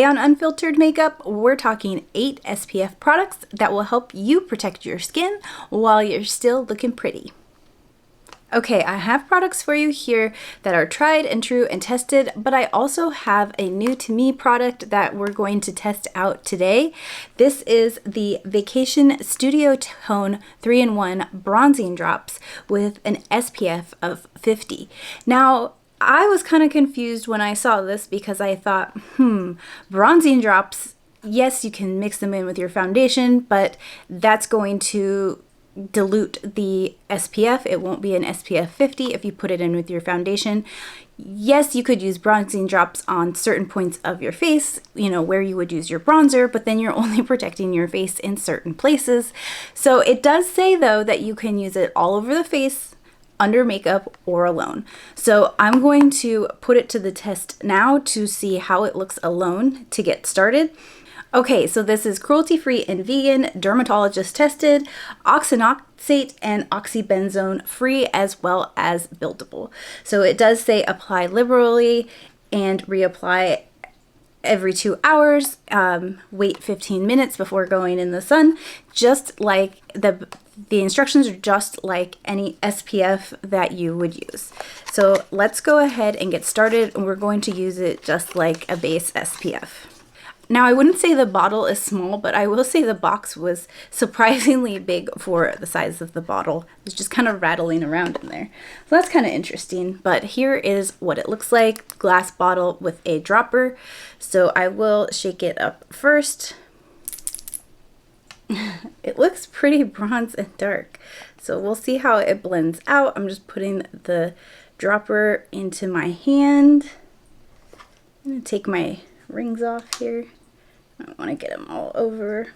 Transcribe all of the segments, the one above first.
On Unfiltered Makeup, we're talking 8 SPF products that will help you protect your skin while you're still looking pretty. Okay, I have products for you here that are tried and true and tested, but I also have a new to me product that we're going to test out today. This is the Vacation Studio Tone 3-in-1 Bronzing Drops with an SPF of 50. Now, I was kind of confused when I saw this because I thought, bronzing drops, yes, you can mix them in with your foundation, but that's going to dilute the SPF. It won't be an SPF 50 if you put it in with your foundation. Yes, you could use bronzing drops on certain points of your face, you know, where you would use your bronzer, but then you're only protecting your face in certain places. So it does say though that you can use it all over the face, under makeup, or alone. So I'm going to put it to the test now to see how it looks alone to get started. Okay, so this is cruelty-free and vegan, dermatologist tested, oxynoxate and oxybenzone free, as well as buildable. So it does say apply liberally and reapply every 2 hours, wait 15 minutes before going in the sun, just like the instructions are just like any SPF that you would use. So let's go ahead and get started, and we're going to use it just like a base SPF. Now, I wouldn't say the bottle is small, but I will say the box was surprisingly big for the size of the bottle. It was just kind of rattling around in there. So that's kind of interesting, but here is what it looks like. Glass bottle with a dropper. So I will shake it up first. It looks pretty bronze and dark. So we'll see how it blends out. I'm just putting the dropper into my hand. I'm gonna take my rings off here. I don't want to get them all over.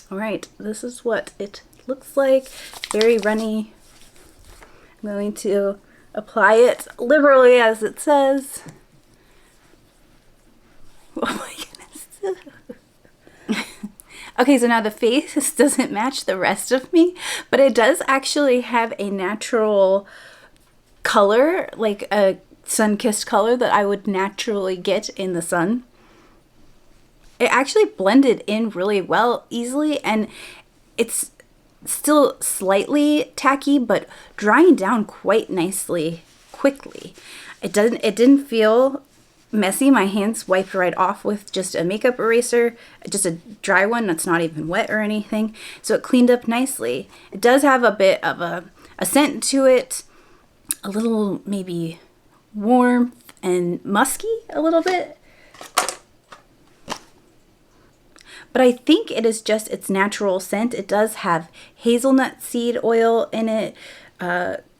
All right, this is what it looks like. Very runny. I'm going to apply it liberally as it says. Oh my goodness. Okay, so now the face doesn't match the rest of me, but it does actually have a natural color, like a sun-kissed color that I would naturally get in the sun. It actually blended in really well, easily, and it's still slightly tacky, but drying down quite nicely, quickly. It didn't feel messy. My hands wiped right off with just a makeup eraser, just a dry one that's not even wet or anything. So it cleaned up nicely. It does have a bit of a scent to it, a little maybe warmth and musky a little bit. But I think it is just its natural scent. It does have hazelnut seed oil in it,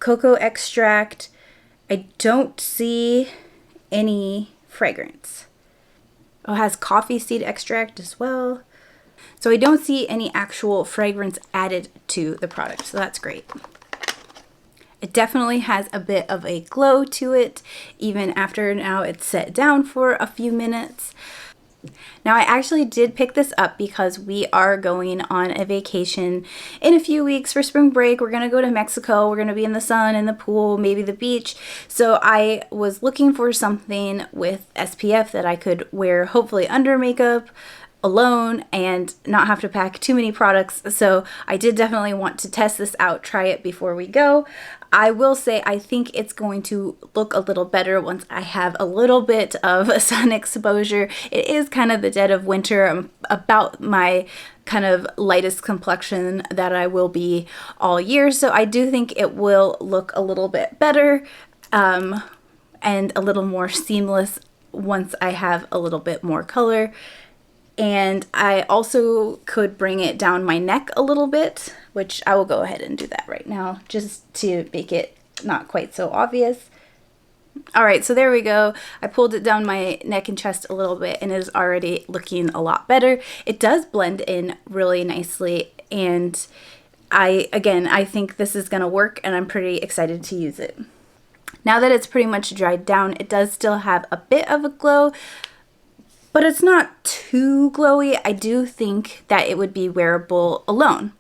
cocoa extract. I don't see any fragrance. Oh, it has coffee seed extract as well. So I don't see any actual fragrance added to the product, so that's great. It definitely has a bit of a glow to it, even after now it's set down for a few minutes. Now, I actually did pick this up because we are going on a vacation in a few weeks for spring break. We're going to go to Mexico. We're going to be in the sun, in the pool, maybe the beach. So I was looking for something with SPF that I could wear hopefully under makeup, alone, and not have to pack too many products. So I did definitely want to test this out, try it before we go. I will say I think it's going to look a little better once I have a little bit of sun exposure. It is kind of the dead of winter. I'm about my kind of lightest complexion that I will be all year. So I do think it will look a little bit better and a little more seamless once I have a little bit more color. And I also could bring it down my neck a little bit, which I will go ahead and do that right now just to make it not quite so obvious. All right, so there we go. I pulled it down my neck and chest a little bit, and it is already looking a lot better. It does blend in really nicely, and I think this is going to work, and I'm pretty excited to use it. Now that it's pretty much dried down, it does still have a bit of a glow, but it's not too glowy. I do think that it would be wearable alone.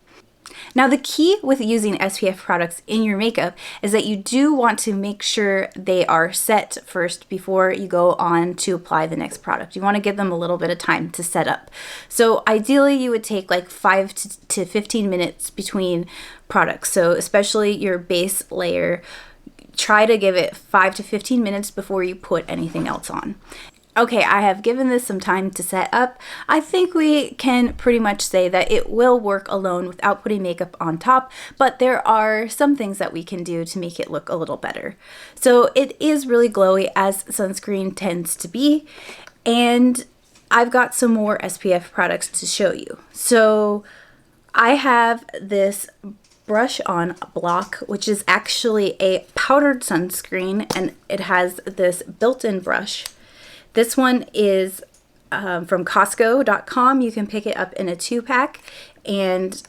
Now, the key with using SPF products in your makeup is that you do want to make sure they are set first before you go on to apply the next product. You want to give them a little bit of time to set up. So ideally, you would take like 5 to 15 minutes between products. So especially your base layer, try to give it 5 to 15 minutes before you put anything else on. Okay, I have given this some time to set up. I think we can pretty much say that it will work alone without putting makeup on top, but there are some things that we can do to make it look a little better. So it is really glowy, as sunscreen tends to be, and I've got some more SPF products to show you. So I have this brush on block, which is actually a powdered sunscreen, and it has this built-in brush. This one is from Costco.com. You can pick it up in a 2-pack, and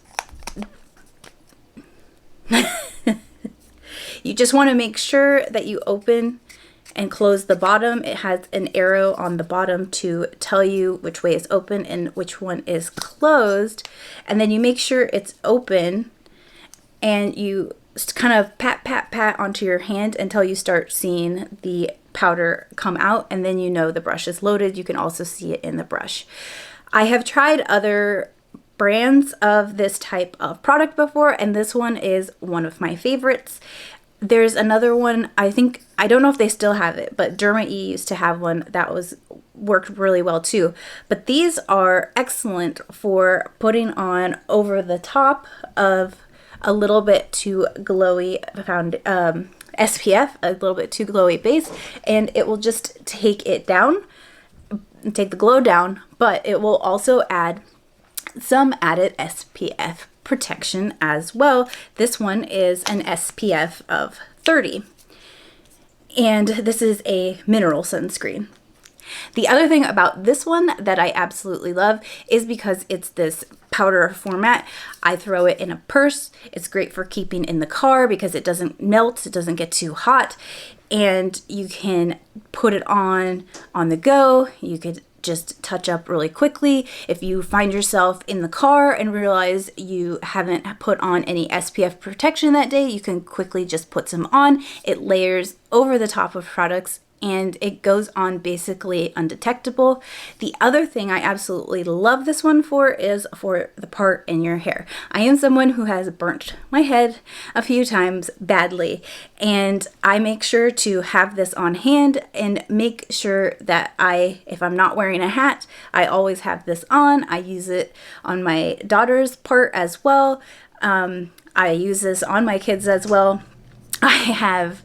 you just want to make sure that you open and close the bottom. It has an arrow on the bottom to tell you which way is open and which one is closed, and then you make sure it's open, and you kind of pat onto your hand until you start seeing the powder come out, and then you know the brush is loaded. You can also see it in the brush. I have tried other brands of this type of product before, and this one is one of my favorites. There's another one, I don't know if they still have it, but Derma E used to have one that worked really well too. But these are excellent for putting on over the top of a little bit too glowy SPF, a little bit too glowy base, and it will just take it down, take the glow down, but it will also add some added SPF protection as well. This one is an SPF of 30, and this is a mineral sunscreen. The other thing about this one that I absolutely love is because it's this powder format. I throw it in a purse. It's great for keeping in the car because it doesn't melt, it doesn't get too hot, and you can put it on the go. You could just touch up really quickly. If you find yourself in the car and realize you haven't put on any SPF protection that day, you can quickly just put some on. It layers over the top of products, and it goes on basically undetectable. The other thing I absolutely love this one for is for the part in your hair. I am someone who has burnt my head a few times badly, and I make sure to have this on hand and make sure that if I'm not wearing a hat, I always have this on. I use it on my daughter's part as well. I use this on my kids as well. I have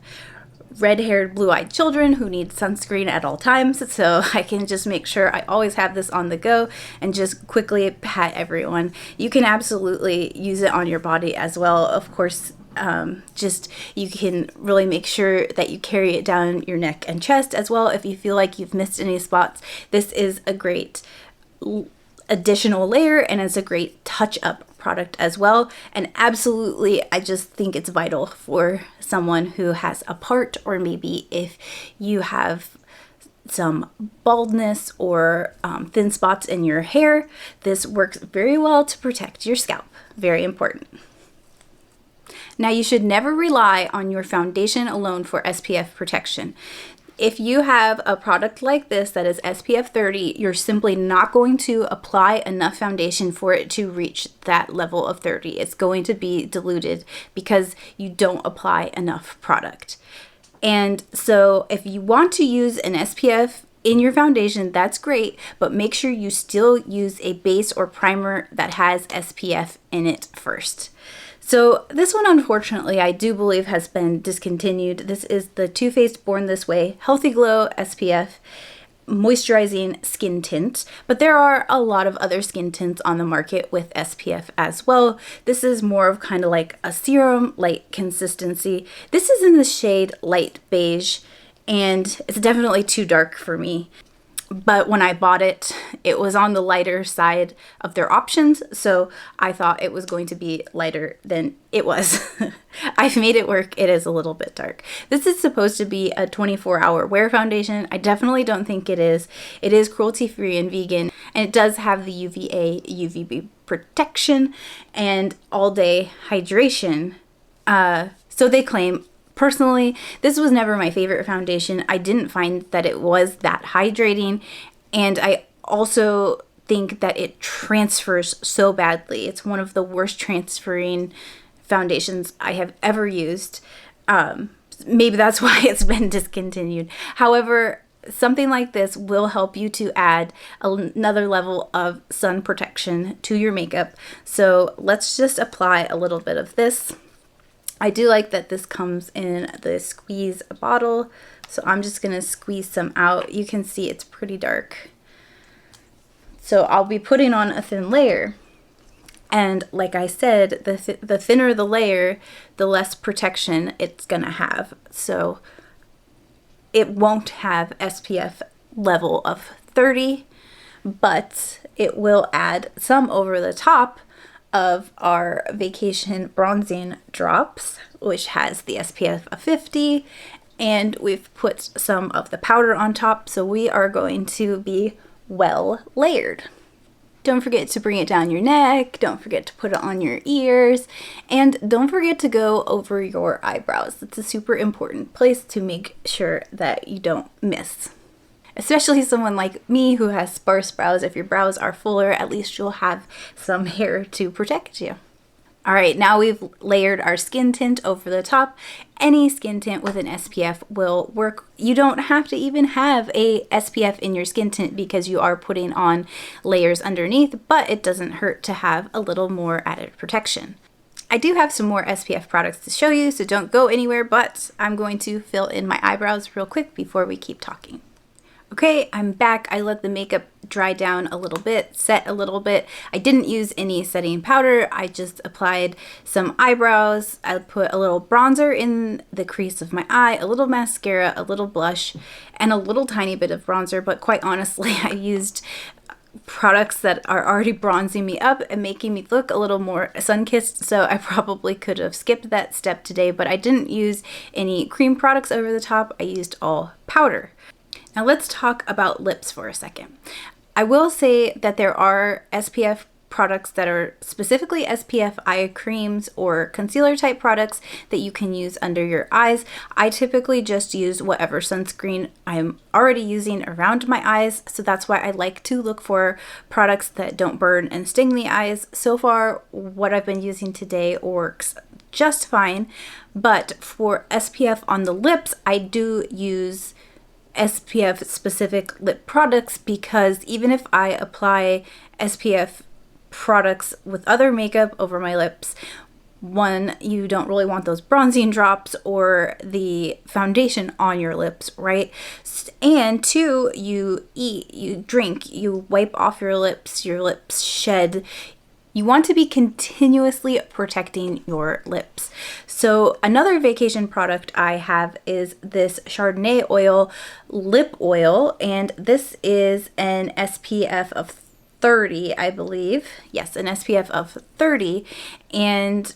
red-haired, blue-eyed children who need sunscreen at all times, so I can just make sure I always have this on the go and just quickly pat everyone. You can absolutely use it on your body as well, of course. You can really make sure that you carry it down your neck and chest as well if you feel like you've missed any spots. This is a great additional layer, and it's a great touch-up product as well. And absolutely, I just think it's vital for someone who has a part, or maybe if you have some baldness or thin spots in your hair, this works very well to protect your scalp. Very important. Now, you should never rely on your foundation alone for SPF protection. If you have a product like this that is SPF 30, you're simply not going to apply enough foundation for it to reach that level of 30. It's going to be diluted because you don't apply enough product. And so if you want to use an SPF in your foundation, that's great, but make sure you still use a base or primer that has SPF in it first. So this one, unfortunately, I do believe has been discontinued. This is the Too Faced Born This Way Healthy Glow SPF Moisturizing Skin Tint, but there are a lot of other skin tints on the market with SPF as well. This is more of kind of like a serum light consistency. This is in the shade Light Beige, and it's definitely too dark for me. But when I bought it, it was on the lighter side of their options, so I thought it was going to be lighter than it was. I've made it work. It is a little bit dark. This is supposed to be a 24-hour wear foundation. I definitely don't think it is. It is cruelty-free and vegan, and it does have the UVA, UVB protection and all-day hydration. So they claim. Personally, this was never my favorite foundation. I didn't find that it was that hydrating, and I also think that it transfers so badly. It's one of the worst transferring foundations I have ever used. Maybe that's why it's been discontinued. However, something like this will help you to add another level of sun protection to your makeup. So let's just apply a little bit of this. I do like that this comes in the squeeze bottle, so I'm just going to squeeze some out. You can see it's pretty dark. So I'll be putting on a thin layer. And like I said, the thinner the layer, the less protection it's going to have. So it won't have SPF level of 30, but it will add some over the top of our Vacation Bronzing Drops, which has the SPF of 50, and we've put some of the powder on top, so we are going to be well layered. Don't forget to bring it down your neck, don't forget to put it on your ears, and don't forget to go over your eyebrows. It's a super important place to make sure that you don't miss. Especially someone like me who has sparse brows. If your brows are fuller, at least you'll have some hair to protect you. All right, now we've layered our skin tint over the top. Any skin tint with an SPF will work. You don't have to even have a SPF in your skin tint because you are putting on layers underneath, but it doesn't hurt to have a little more added protection. I do have some more SPF products to show you, so don't go anywhere, but I'm going to fill in my eyebrows real quick before we keep talking. Okay, I'm back. I let the makeup dry down a little bit, set a little bit. I didn't use any setting powder. I just applied some eyebrows. I put a little bronzer in the crease of my eye, a little mascara, a little blush, and a little tiny bit of bronzer. But quite honestly, I used products that are already bronzing me up and making me look a little more sun-kissed, so I probably could have skipped that step today, but I didn't use any cream products over the top. I used all powder. Now let's talk about lips for a second. I will say that there are SPF products that are specifically SPF eye creams or concealer type products that you can use under your eyes. I typically just use whatever sunscreen I'm already using around my eyes, so that's why I like to look for products that don't burn and sting the eyes. So far, what I've been using today works just fine, but for SPF on the lips, I do use SPF specific lip products because even if I apply SPF products with other makeup over my lips, one, you don't really want those bronzing drops or the foundation on your lips, right? And two, you eat, you drink, you wipe off your lips shed. You want to be continuously protecting your lips. So another vacation product I have is this Chardonnay oil lip oil, and this is an SPF of 30, I believe. Yes, an SPF of 30, and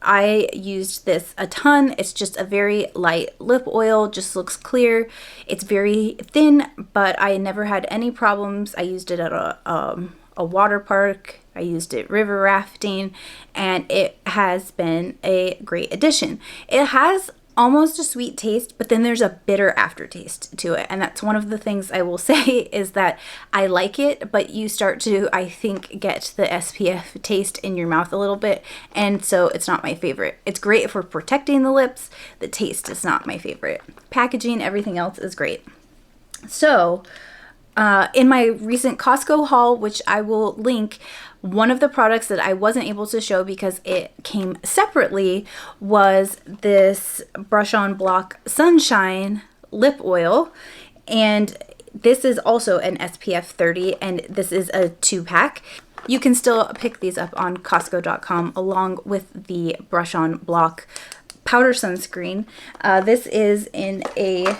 I used this a ton. It's just a very light lip oil, just looks clear. It's very thin, but I never had any problems. I used it at a water park. I used it river rafting, and it has been a great addition. It has almost a sweet taste, but then there's a bitter aftertaste to it. And that's one of the things I will say is that I like it, but you start to, I think, get the SPF taste in your mouth a little bit. And so it's not my favorite. It's great for protecting the lips. The taste is not my favorite. Packaging, everything else is great. So in my recent Costco haul, which I will link, one of the products that I wasn't able to show because it came separately was this Brush On Block Sunshine Lip Oil. And this is also an SPF 30, and this is a 2-pack. You can still pick these up on Costco.com along with the Brush On Block Powder Sunscreen. This is in a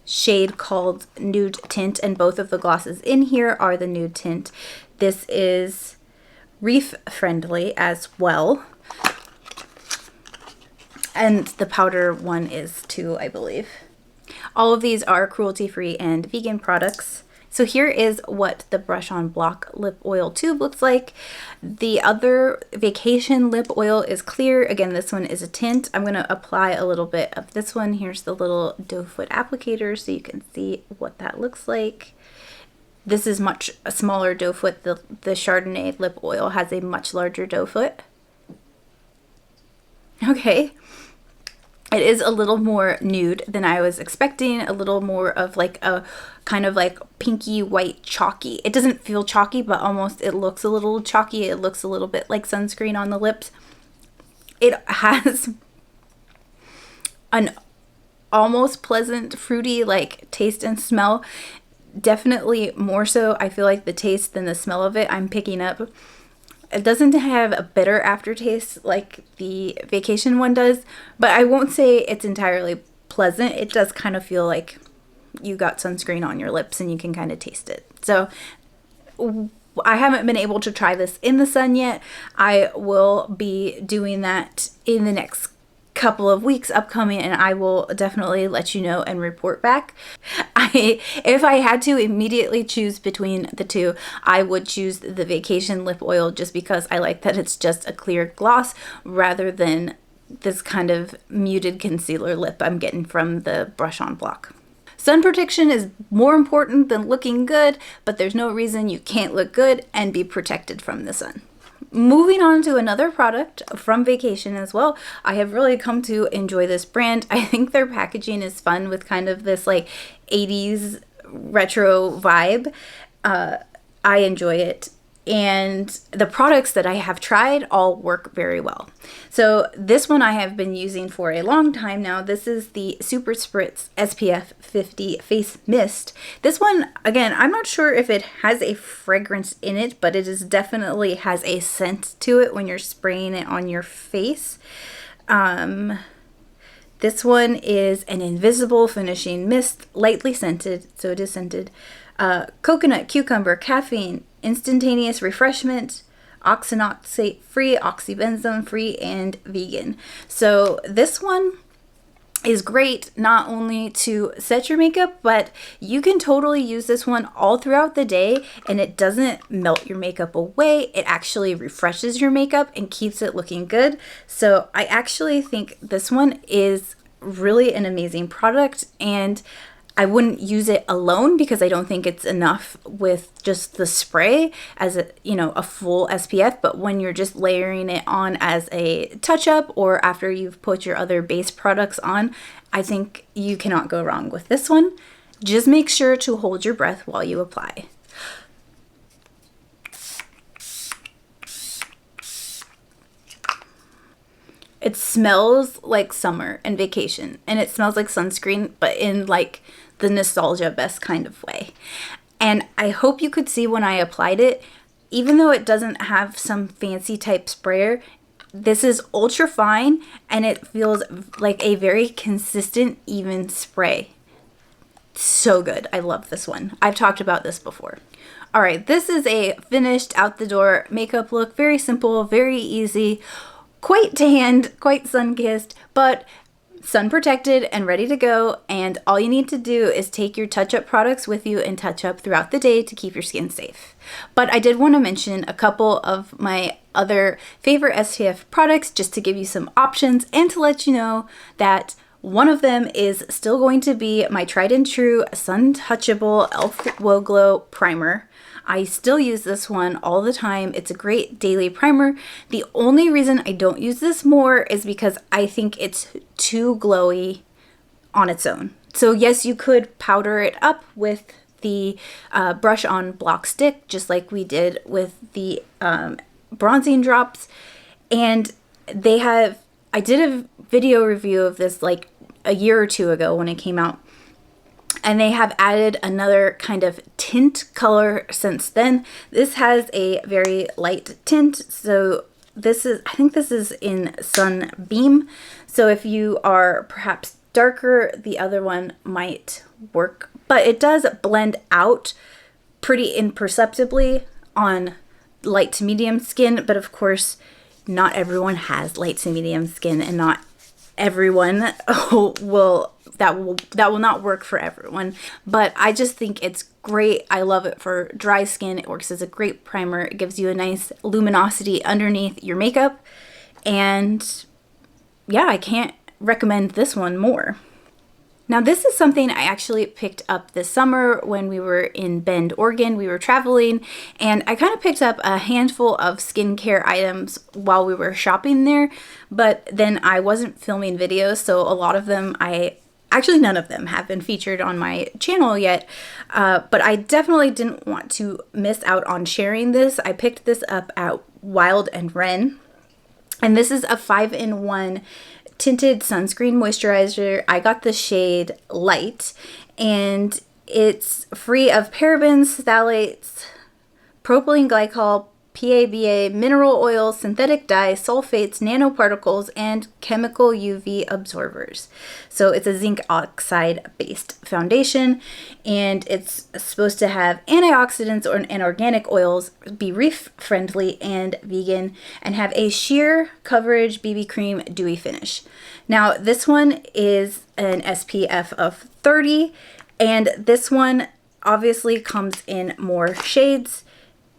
shade called Nude Tint, and both of the glosses in here are the Nude Tint. This is reef friendly as well, and the powder one is too, I believe. All of these are cruelty-free and vegan products. So here is what the Brush On Block lip oil tube looks like. The other Vacation lip oil is clear. Again, this one is a tint. I'm going to apply a little bit of this one. Here's the little doe foot applicator so you can see what that looks like. This is much a smaller doe foot. The Chardonnay lip oil has a much larger doe foot. Okay. It is a little more nude than I was expecting, a little more of like a kind of like pinky white chalky. It doesn't feel chalky, but almost it looks a little chalky. It looks a little bit like sunscreen on the lips. It has an almost pleasant fruity like taste and smell. Definitely more so, I feel like the taste than the smell of it I'm picking up. It doesn't have a bitter aftertaste like the Vacation one does, but I won't say it's entirely pleasant. It does kind of feel like you got sunscreen on your lips and you can kind of taste it. So I haven't been able to try this in the sun yet. I will be doing that in the next couple of weeks upcoming, and I will definitely let you know and report back. If I had to immediately choose between the two, I would choose the Vacation lip oil just because I like that it's just a clear gloss rather than this kind of muted concealer lip I'm getting from the Brush On Block. Sun protection is more important than looking good, but there's no reason you can't look good and be protected from the sun. Moving on to another product from Vacation as well. I have really come to enjoy this brand. I think their packaging is fun with kind of this like 80s retro vibe. I enjoy it. And the products that I have tried all work very well. So this one I have been using for a long time now. This is the Super Spritz SPF 50 Face Mist. This one, again, I'm not sure if it has a fragrance in it, but it is definitely has a scent to it when you're spraying it on your face. This one is an invisible finishing mist, lightly scented, so it is scented. Coconut, cucumber, caffeine, instantaneous refreshment, oxaloate-free, oxybenzone-free, and vegan. So this one is great not only to set your makeup, but you can totally use this one all throughout the day and it doesn't melt your makeup away. It actually refreshes your makeup and keeps it looking good. So I actually think this one is really an amazing product, and I wouldn't use it alone because I don't think it's enough with just the spray as a full SPF. But when you're just layering it on as a touch-up or after you've put your other base products on, I think you cannot go wrong with this one. Just make sure to hold your breath while you apply. It smells like summer and Vacation, and it smells like sunscreen, but in like the nostalgia best kind of way. And I hope you could see when I applied it, even though it doesn't have some fancy type sprayer, this is ultra fine and it feels like a very consistent, even spray. So good. I love this one. I've talked about this before. All right, this is a finished out the door makeup look. Very simple, very easy. Quite tanned, quite sun-kissed, but sun protected and ready to go. And all you need to do is take your touch-up products with you and touch up throughout the day to keep your skin safe. But I did want to mention a couple of my other favorite SPF products just to give you some options and to let you know that one of them is still going to be my tried and true Sun Touchable e.l.f. Wow Glow Primer. I still use this one all the time. It's a great daily primer. The only reason I don't use this more is because I think it's too glowy on its own. So yes, you could powder it up with the Brush On Block stick, just like we did with the bronzing drops. And I did a video review of this like a year or two ago when it came out. And they have added another kind of tint color since then. This has a very light tint. So I think this is in Sunbeam. So if you are perhaps darker, the other one might work. But it does blend out pretty imperceptibly on light to medium skin. But of course, not everyone has light to medium skin, and not everyone will that will not work for everyone, but I just think it's great. I love it for dry skin. It works as a great primer. It gives you a nice luminosity underneath your makeup, and yeah, I can't recommend this one more. Now, this is something I actually picked up this summer when we were in Bend, Oregon. We were traveling, and I kind of picked up a handful of skincare items while we were shopping there, but then I wasn't filming videos, so a lot of them actually, none of them have been featured on my channel yet, but I definitely didn't want to miss out on sharing this. I picked this up at Wild and Wren, and this is a 5-in-1 tinted sunscreen moisturizer. I got the shade Light, and it's free of parabens, phthalates, propylene glycol, PABA, mineral oils, synthetic dye, sulfates, nanoparticles, and chemical UV absorbers. So it's a zinc oxide based foundation, and it's supposed to have antioxidants and organic oils, be reef friendly and vegan, and have a sheer coverage BB cream dewy finish. Now this one is an SPF of 30, and this one obviously comes in more shades.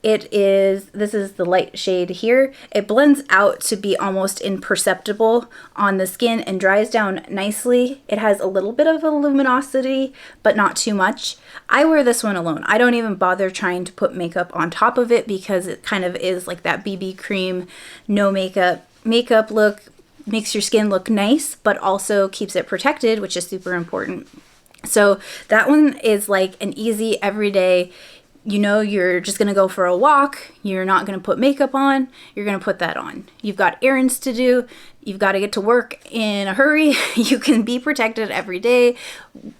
This is the light shade here. It blends out to be almost imperceptible on the skin and dries down nicely. It has a little bit of a luminosity, but not too much. I wear this one alone. I don't even bother trying to put makeup on top of it because it kind of is like that BB cream, no makeup look. Makes your skin look nice, but also keeps it protected, which is super important. So that one is like an easy everyday, you know, you're just going to go for a walk. You're not going to put makeup on. You're going to put that on. You've got errands to do. You've got to get to work in a hurry. You can be protected every day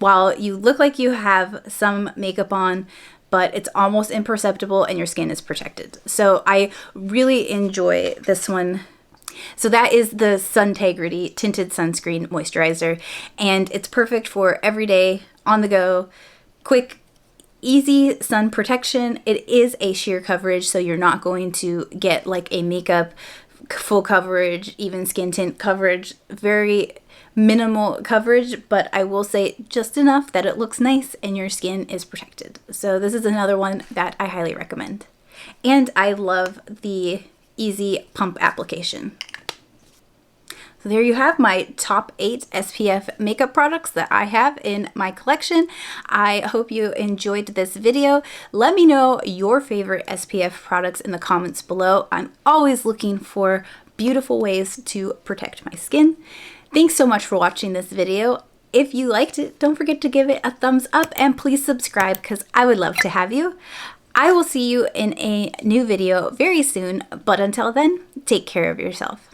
while you look like you have some makeup on, but it's almost imperceptible and your skin is protected. So I really enjoy this one. So that is the Suntegrity Tinted Sunscreen Moisturizer, and it's perfect for everyday, on the go, quick, easy sun protection. It is a sheer coverage, so you're not going to get like a makeup full coverage, even skin tint coverage, very minimal coverage, but I will say just enough that it looks nice and your skin is protected. So this is another one that I highly recommend. And I love the easy pump application. So there you have my top 8 SPF makeup products that I have in my collection. I hope you enjoyed this video. Let me know your favorite SPF products in the comments below. I'm always looking for beautiful ways to protect my skin. Thanks so much for watching this video. If you liked it, don't forget to give it a thumbs up and please subscribe because I would love to have you. I will see you in a new video very soon, but until then, take care of yourself.